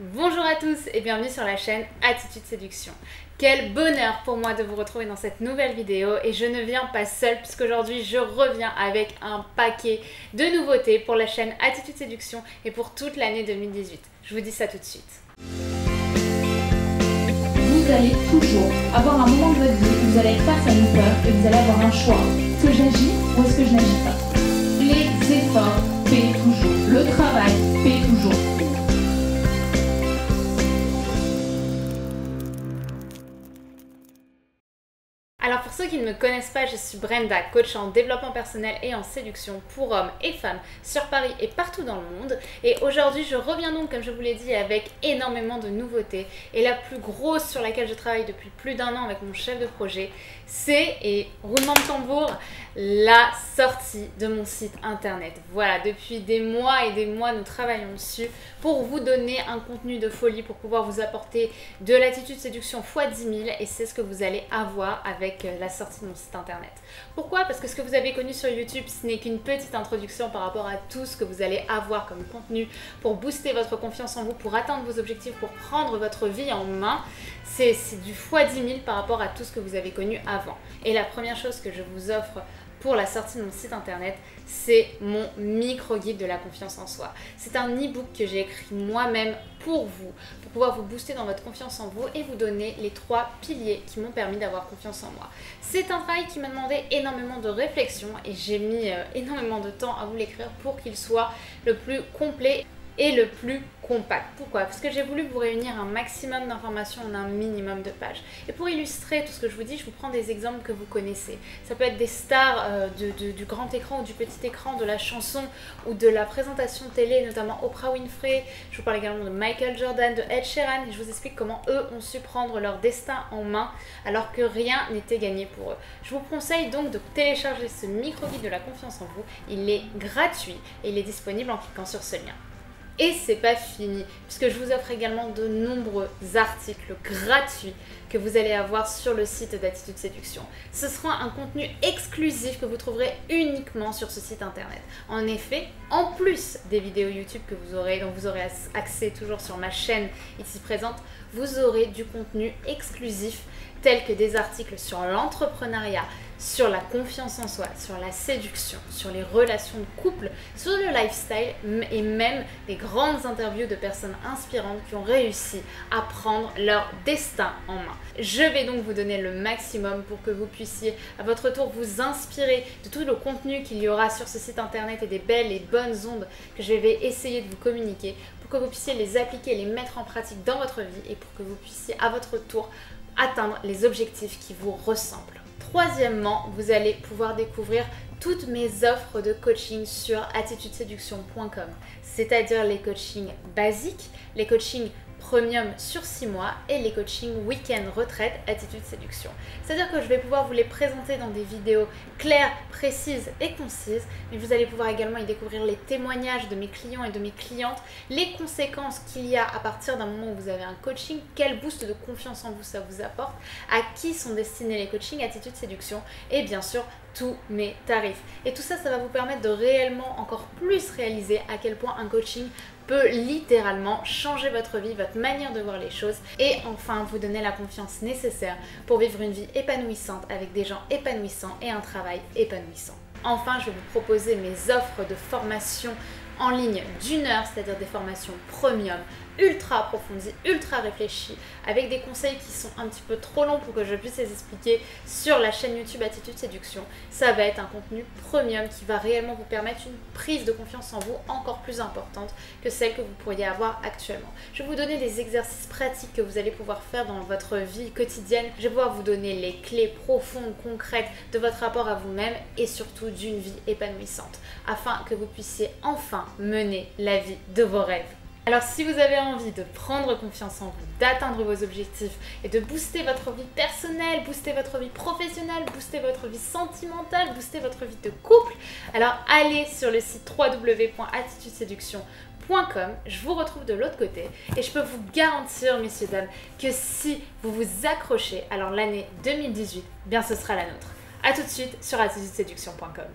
Bonjour à tous et bienvenue sur la chaîne Attitude Séduction. Quel bonheur pour moi de vous retrouver dans cette nouvelle vidéo et je ne viens pas seule puisqu'aujourd'hui je reviens avec un paquet de nouveautés pour la chaîne Attitude Séduction et pour toute l'année 2018. Je vous dis ça tout de suite. Vous allez toujours avoir un moment de votre vie où vous allez être face à une peur et vous allez avoir un choix. Est-ce que j'agis ou est-ce que je n'agis pas? Les efforts paient toujours. Le travail paie toujours. Alors pour ceux qui ne me connaissent pas, je suis Brenda, coach en développement personnel et en séduction pour hommes et femmes sur Paris et partout dans le monde. Et aujourd'hui je reviens donc, comme je vous l'ai dit, avec énormément de nouveautés. Et la plus grosse sur laquelle je travaille depuis plus d'un an avec mon chef de projet, c'est, et roulement de tambour, la sortie de mon site internet. Voilà, depuis des mois et des mois nous travaillons dessus pour vous donner un contenu de folie, pour pouvoir vous apporter de l'attitude séduction x 10 000 et c'est ce que vous allez avoir avec la sortie de mon site internet. Pourquoi? Parce que ce que vous avez connu sur YouTube, ce n'est qu'une petite introduction par rapport à tout ce que vous allez avoir comme contenu pour booster votre confiance en vous, pour atteindre vos objectifs, pour prendre votre vie en main. C'est du x 10 000 par rapport à tout ce que vous avez connu avant. Et la première chose que je vous offre pour la sortie de mon site internet, c'est mon micro-guide de la confiance en soi. C'est un e-book que j'ai écrit moi-même pour vous, pour pouvoir vous booster dans votre confiance en vous et vous donner les 3 piliers qui m'ont permis d'avoir confiance en moi. C'est un travail qui m'a demandé énormément de réflexion et j'ai mis énormément de temps à vous l'écrire pour qu'il soit le plus complet et le plus compact. Pourquoi? Parce que j'ai voulu vous réunir un maximum d'informations en un minimum de pages. Et pour illustrer tout ce que je vous dis, je vous prends des exemples que vous connaissez. Ça peut être des stars du grand écran ou du petit écran, de la chanson ou de la présentation télé, notamment Oprah Winfrey. Je vous parle également de Michael Jordan, de Ed Sheeran. Et je vous explique comment eux ont su prendre leur destin en main alors que rien n'était gagné pour eux. Je vous conseille donc de télécharger ce micro-guide de la confiance en vous. Il est gratuit et il est disponible en cliquant sur ce lien. Et c'est pas fini, puisque je vous offre également de nombreux articles gratuits que vous allez avoir sur le site d'Attitude Séduction. Ce sera un contenu exclusif que vous trouverez uniquement sur ce site internet. En effet, en plus des vidéos YouTube que vous aurez, dont vous aurez accès toujours sur ma chaîne ici présente, vous aurez du contenu exclusif tels que des articles sur l'entrepreneuriat, sur la confiance en soi, sur la séduction, sur les relations de couple, sur le lifestyle et même des grandes interviews de personnes inspirantes qui ont réussi à prendre leur destin en main. Je vais donc vous donner le maximum pour que vous puissiez à votre tour vous inspirer de tout le contenu qu'il y aura sur ce site internet et des belles et bonnes ondes que je vais essayer de vous communiquer pour que vous puissiez les appliquer, les mettre en pratique dans votre vie et pour que vous puissiez à votre tour atteindre les objectifs qui vous ressemblent. Troisièmement, vous allez pouvoir découvrir toutes mes offres de coaching sur attitudeséduction.com, c'est-à-dire les coachings basiques, les coachings premium sur 6 mois et les coachings week-end retraite Attitude Séduction. C'est-à-dire que je vais pouvoir vous les présenter dans des vidéos claires, précises et concises, mais vous allez pouvoir également y découvrir les témoignages de mes clients et de mes clientes, les conséquences qu'il y a à partir d'un moment où vous avez un coaching, quel boost de confiance en vous ça vous apporte, à qui sont destinés les coachings Attitude Séduction et bien sûr tous mes tarifs. Et tout ça, ça va vous permettre de réellement encore plus réaliser à quel point un coaching peut littéralement changer votre vie, votre manière de voir les choses et enfin vous donner la confiance nécessaire pour vivre une vie épanouissante avec des gens épanouissants et un travail épanouissant. Enfin, je vais vous proposer mes offres de formation en ligne d'1 heure, c'est-à-dire des formations premium, ultra approfondies, ultra réfléchies, avec des conseils qui sont un petit peu trop longs pour que je puisse les expliquer sur la chaîne YouTube Attitude Séduction. Ça va être un contenu premium qui va réellement vous permettre une prise de confiance en vous encore plus importante que celle que vous pourriez avoir actuellement. Je vais vous donner des exercices pratiques que vous allez pouvoir faire dans votre vie quotidienne. Je vais pouvoir vous donner les clés profondes, concrètes de votre rapport à vous-même et surtout d'une vie épanouissante, afin que vous puissiez enfin mener la vie de vos rêves. Alors si vous avez envie de prendre confiance en vous, d'atteindre vos objectifs et de booster votre vie personnelle, booster votre vie professionnelle, booster votre vie sentimentale, booster votre vie de couple, alors allez sur le site www.attitudeséduction.com. Je vous retrouve de l'autre côté et je peux vous garantir, messieurs, dames, que si vous vous accrochez, alors l'année 2018, bien ce sera la nôtre. A tout de suite sur attitudeséduction.com.